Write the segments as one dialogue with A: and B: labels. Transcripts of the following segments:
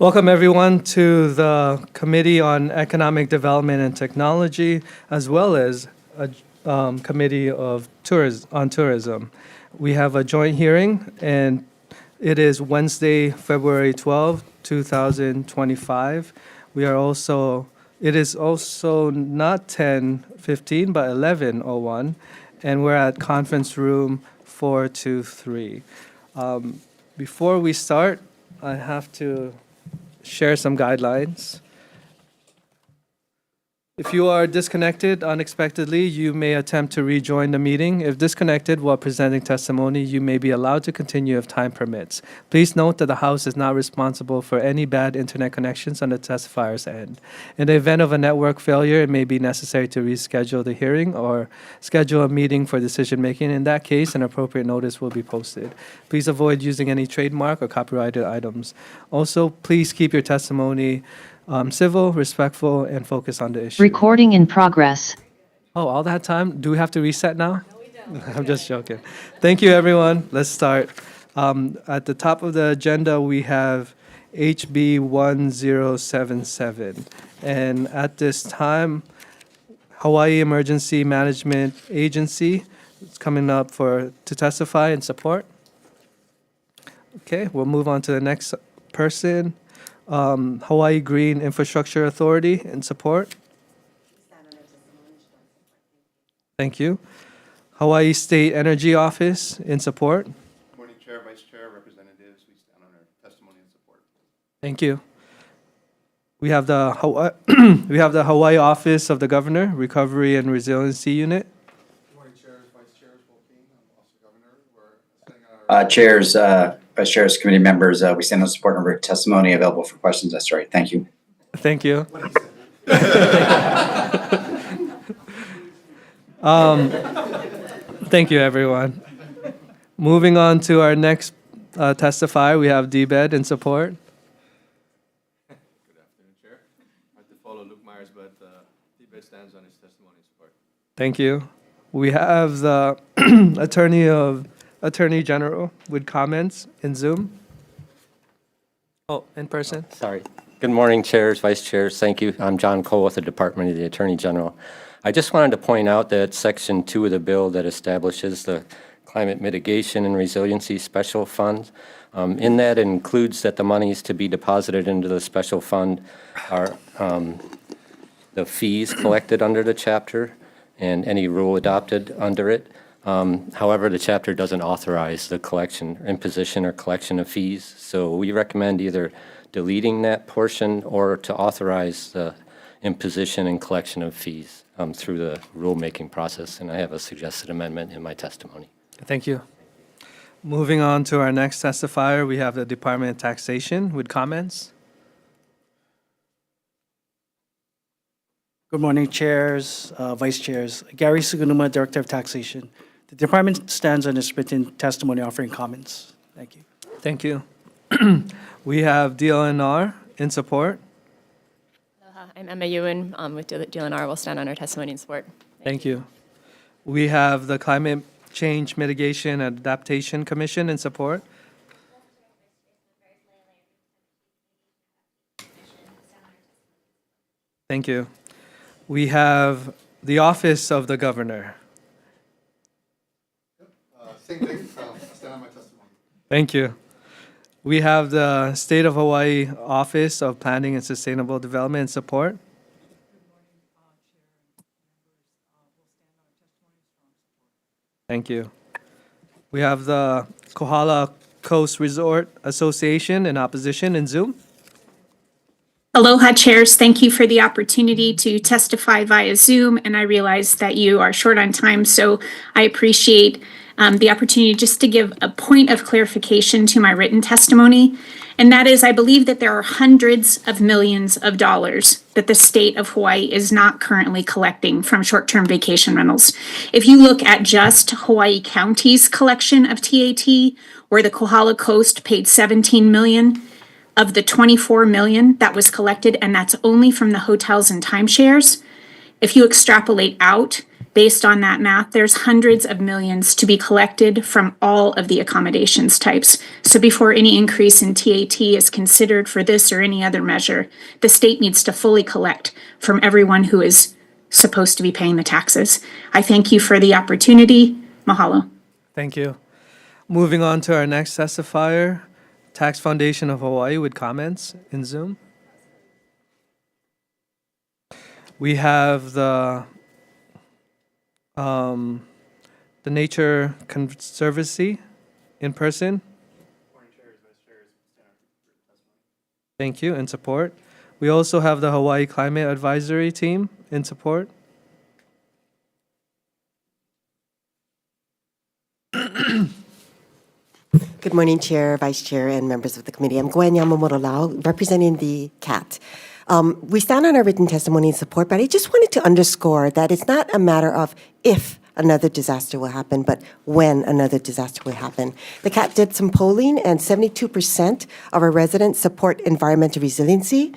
A: Welcome everyone to the Committee on Economic Development and Technology, as well as a Committee of on Tourism. We have a joint hearing, and it is Wednesday, February 12, 2025. It is also not 10:15, but 11:01, and we're at conference room 423. Before we start, I have to share some guidelines. If you are disconnected unexpectedly, you may attempt to rejoin the meeting. If disconnected while presenting testimony, you may be allowed to continue if time permits. Please note that the House is not responsible for any bad internet connections on the testifier's end. In the event of a network failure, it may be necessary to reschedule the hearing or schedule a meeting for decision-making. In that case, an appropriate notice will be posted. Please avoid using any trademark or copyrighted items. Also, please keep your testimony civil, respectful, and focus on the issue.
B: Recording in progress.
A: Oh, all that time? Do we have to reset now? No, we don't. I'm just joking. Thank you, everyone. Let's start. At the top of the agenda, we have HB 1077. And at this time, Hawaii Emergency Management Agency is coming up to testify and support. Okay, we'll move on to the next person. Hawaii Green Infrastructure Authority in support. Thank you. Hawaii State Energy Office in support.
C: Good morning, Chair, Vice Chair, Representatives. We stand on our testimony and support.
A: Thank you. We have the Hawaii Office of the Governor, Recovery and Resiliency Unit.
C: Good morning, Chairs, Vice Chairs, Wolfing, also Governor. We're standing on our
D: Chairs, Vice Chairs, committee members, we stand on support and written testimony available for questions. That's right. Thank you.
A: Thank you. Thank you, everyone. Moving on to our next testifier, we have DBED in support.
C: Good afternoon, Chair. I have to follow Luke Myers, but DBED stands on his testimony and support.
A: Thank you. We have the Attorney General with comments in Zoom. Oh, in person.
E: Sorry. Good morning, Chairs, Vice Chairs. Thank you. I'm John Cole with the Department of the Attorney General. I just wanted to point out that Section 2 of the bill that establishes the Climate Mitigation and Resiliency Special Fund, in that includes that the monies to be deposited into the special fund are the fees collected under the chapter and any rule adopted under it. However, the chapter doesn't authorize the collection, imposition, or collection of fees. So we recommend either deleting that portion or to authorize the imposition and collection of fees through the rulemaking process. And I have a suggested amendment in my testimony.
A: Thank you. Moving on to our next testifier, we have the Department of Taxation with comments.
F: Good morning, Chairs, Vice Chairs. Gary Sugunuma, Director of Taxation. The Department stands on its written testimony offering comments. Thank you.
A: Thank you. We have DLNR in support.
G: Aloha. I'm Emma Ewan with DLNR. We'll stand on our testimony and support.
A: Thank you. We have the Climate Change Mitigation and Adaptation Commission in support. Thank you. We have the Office of the Governor.
C: Same thing, so I stand on my testimony.
A: Thank you. We have the State of Hawaii Office of Planning and Sustainable Development in support. Thank you. We have the Kohala Coast Resort Association in opposition in Zoom.
H: Aloha, chairs. Thank you for the opportunity to testify via Zoom, and I realize that you are short on time, so I appreciate the opportunity just to give a point of clarification to my written testimony, and that is I believe that there are hundreds of millions of dollars that the state of Hawaii is not currently collecting from short-term vacation rentals. If you look at just Hawaii County's collection of TAT, where the Kohala Coast paid $17 million, of the $24 million that was collected, and that's only from the hotels and timeshares, if you extrapolate out based on that math, there's hundreds of millions to be collected from all of the accommodations types. So before any increase in TAT is considered for this or any other measure, the state needs to fully collect from everyone who is supposed to be paying the taxes. I thank you for the opportunity. Mahalo.
A: Thank you. Moving on to our next testifier, Tax Foundation of Hawaii with comments in Zoom. We have the Nature Conservancy in person. Thank you, in support. We also have the Hawaii Climate Advisory Team in support.
B: Good morning, Chair, Vice Chair, and members of the committee. I'm Gwen Yamamoto Lau, representing the CAT. We stand on our written testimony in support, but I just wanted to underscore that it's not a matter of if another disaster will happen, but when another disaster will happen. The CAT did some polling, and 72% of our residents support environmental resiliency,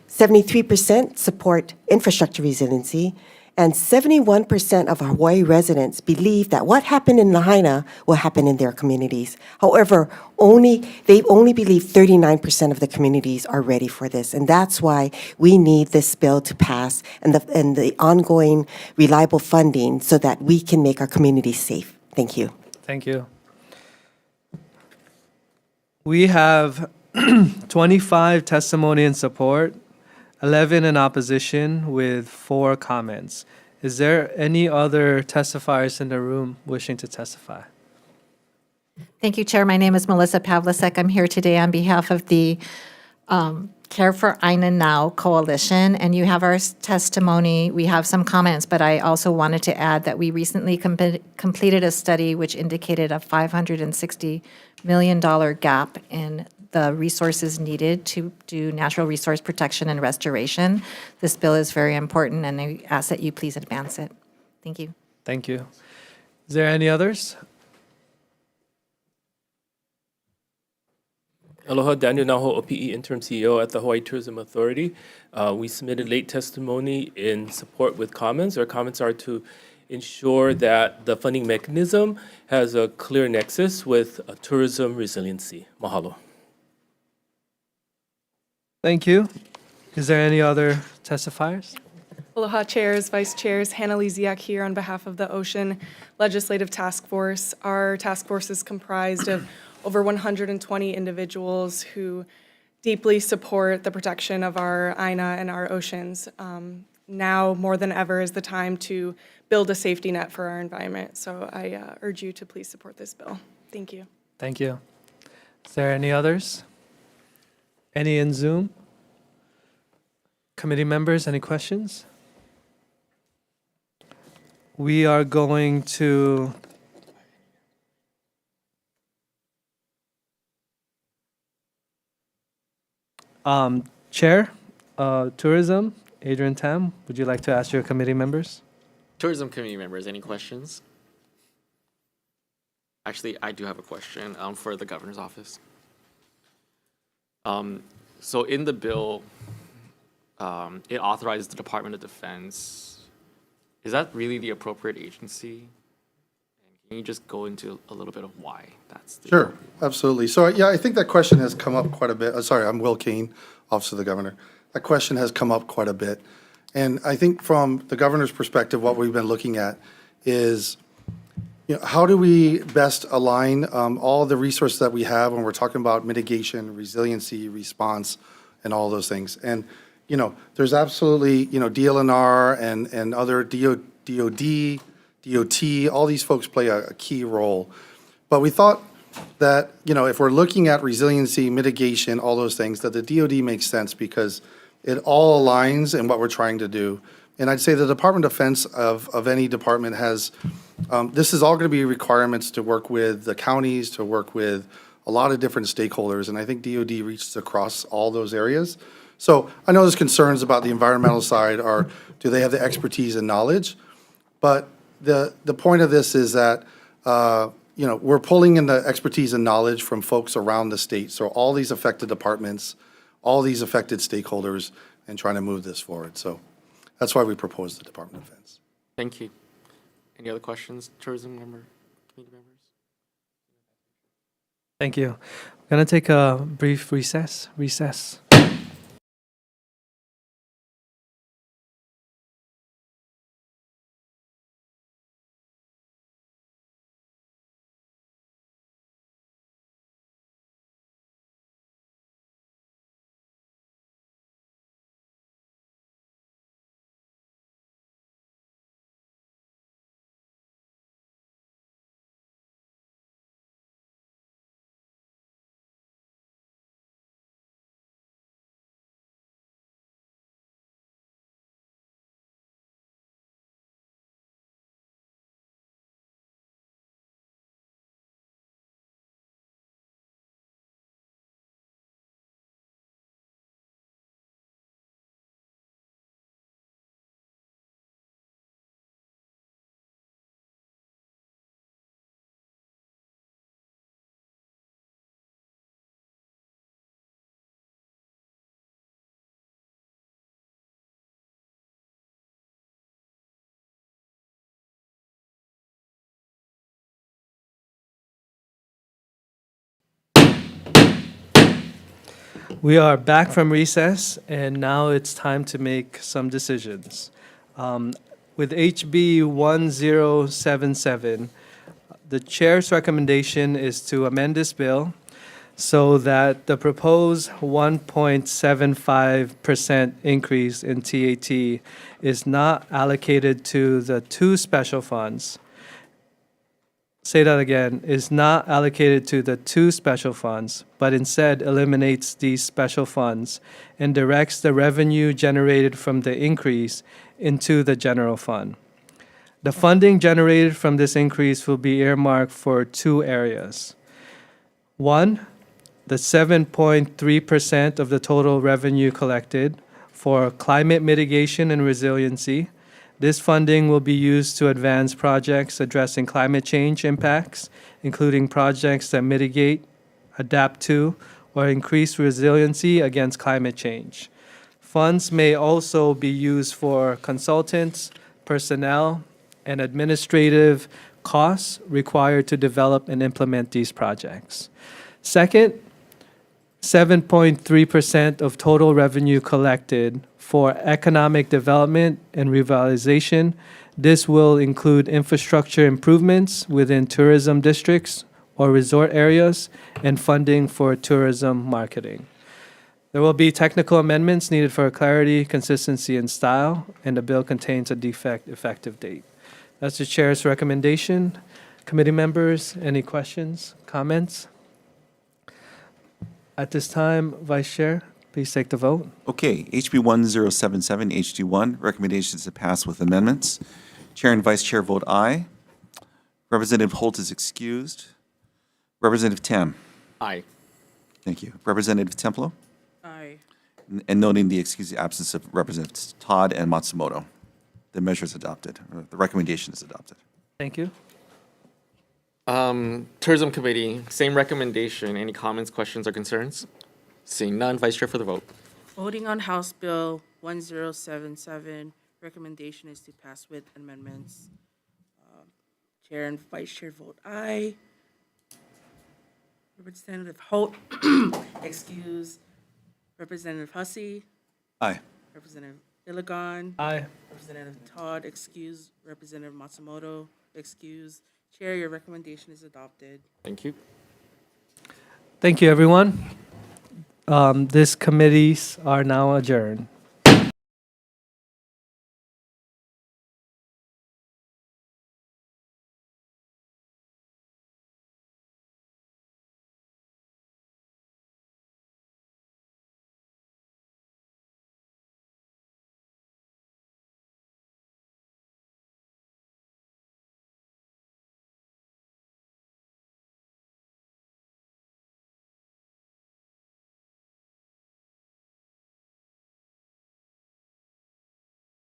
B: 73% support infrastructure resiliency, and 71% of Hawaii residents believe that what happened in Lahaina will happen in their communities. However, they only believe 39% of the communities are ready for this, and that's why we need this bill to pass and the ongoing reliable funding so that we can make our communities safe. Thank you.
A: Thank you. We have 25 testimony in support, 11 in opposition with 4 comments. Is there any other testifiers in the room wishing to testify?
I: Thank you, Chair. My name is Melissa Pavlicek. I'm here today on behalf of the Care for Aina Now Coalition, and you have our testimony. We have some comments, but I also wanted to add that we recently completed a study which indicated a $560 million gap in the resources needed to do natural resource protection and restoration. This bill is very important, and I ask that you please advance it. Thank you.
A: Thank you. Is there any others?
J: Aloha, Daniel Naho, OPE Interim CEO at the Hawaii Tourism Authority. We submitted late testimony in support with comments. Our comments are to ensure that the funding mechanism has a clear nexus with tourism resiliency. Mahalo.
A: Thank you. Is there any other testifiers?
K: Aloha, chairs, vice chairs. Hannah Leziak here on behalf of the Ocean Legislative Task Force. Our task force is comprised of over 120 individuals who deeply support the protection of our Aina and our oceans. Now more than ever is the time to build a safety net for our environment. So I urge you to please support this bill. Thank you.
A: Thank you. Is there any others? Any in Zoom? Committee members, any questions? We are going to Chair, Tourism, Adrian Tam, would you like to ask your committee members?
L: Tourism committee members, any questions? Actually, I do have a question for the governor's office. So in the bill, it authorizes the Department of Defense. Is that really the appropriate agency? And can you just go into a little bit of why that's the
M: Sure, absolutely. So, yeah, I think that question has come up quite a bit. Sorry, I'm Will Kane, Office of the Governor. That question has come up quite a bit. And I think from the governor's perspective, what we've been looking at is, how do we best align all the resources that we have when we're talking about mitigation, resiliency, response, and all those things. And, there's absolutely, DLNR and other DOD, DOT, all these folks play a key role. But we thought that, if we're looking at resiliency, mitigation, all those things, that the DOD makes sense because it all aligns in what we're trying to do. And I'd say the Department of Defense of any department has, this is all going to be requirements to work with the counties, to work with a lot of different stakeholders. And I think DOD reaches across all those areas. So I know there's concerns about the environmental side, or do they have the expertise and knowledge? But the point of this is that, we're pulling in the expertise and knowledge from folks around the state. So all these affected departments, all these affected stakeholders, and trying to move this forward. So That's why we proposed the Department of Defense.
L: Thank you. Any other questions, tourism member, committee members?
A: Thank you. We're going to take a brief recess. We are back from recess, and now it's time to make some decisions. With HB 1077, the chair's recommendation is to amend this bill so that the proposed 1.75% increase in TAT is not allocated to the two special funds. Say that again, is not allocated to the two special funds, but instead eliminates these special funds and directs the revenue generated from the increase into the general fund. The funding generated from this increase will be earmarked for two areas. One, the 7.3% of the total revenue collected for climate mitigation and resiliency. This funding will be used to advance projects addressing climate change impacts, including projects that mitigate, adapt to, or increase resiliency against climate change. Funds may also be used for consultants, personnel, and administrative costs required to develop and implement these projects. Second, 7.3% of total revenue collected for economic development and revitalization. This will include infrastructure improvements within tourism districts or resort areas and funding for tourism marketing. There will be technical amendments needed for clarity, consistency, and style, and the bill contains a defect effective date. That's the chair's recommendation. Committee members, any questions, comments? At this time, Vice Chair, please take the vote.
N: Okay, HB 1077, HD1, recommendations to pass with amendments. Chair and Vice Chair vote aye. Representative Holt is excused. Representative Tam.
L: Aye.
N: Thank you. Representative Templo.
K: Aye.
N: And noting the excused absence of Representatives Todd and Matsumoto. The measure is adopted, or the recommendation is adopted.
A: Thank you.
L: Tourism Committee, same recommendation. Any comments, questions, or concerns? Seeing none, Vice Chair for the vote.
O: Voting on House Bill 1077, recommendation is to pass with amendments. Chair and Vice Chair vote aye. Representative Holt, excuse. Representative Hussey.
N: Aye.
O: Representative Iligan.
A: Aye.
O: Representative Todd, excuse. Representative Matsumoto, excuse. Chair, your recommendation is adopted.
L: Thank you.
A: Thank you, everyone. These committees are now adjourned.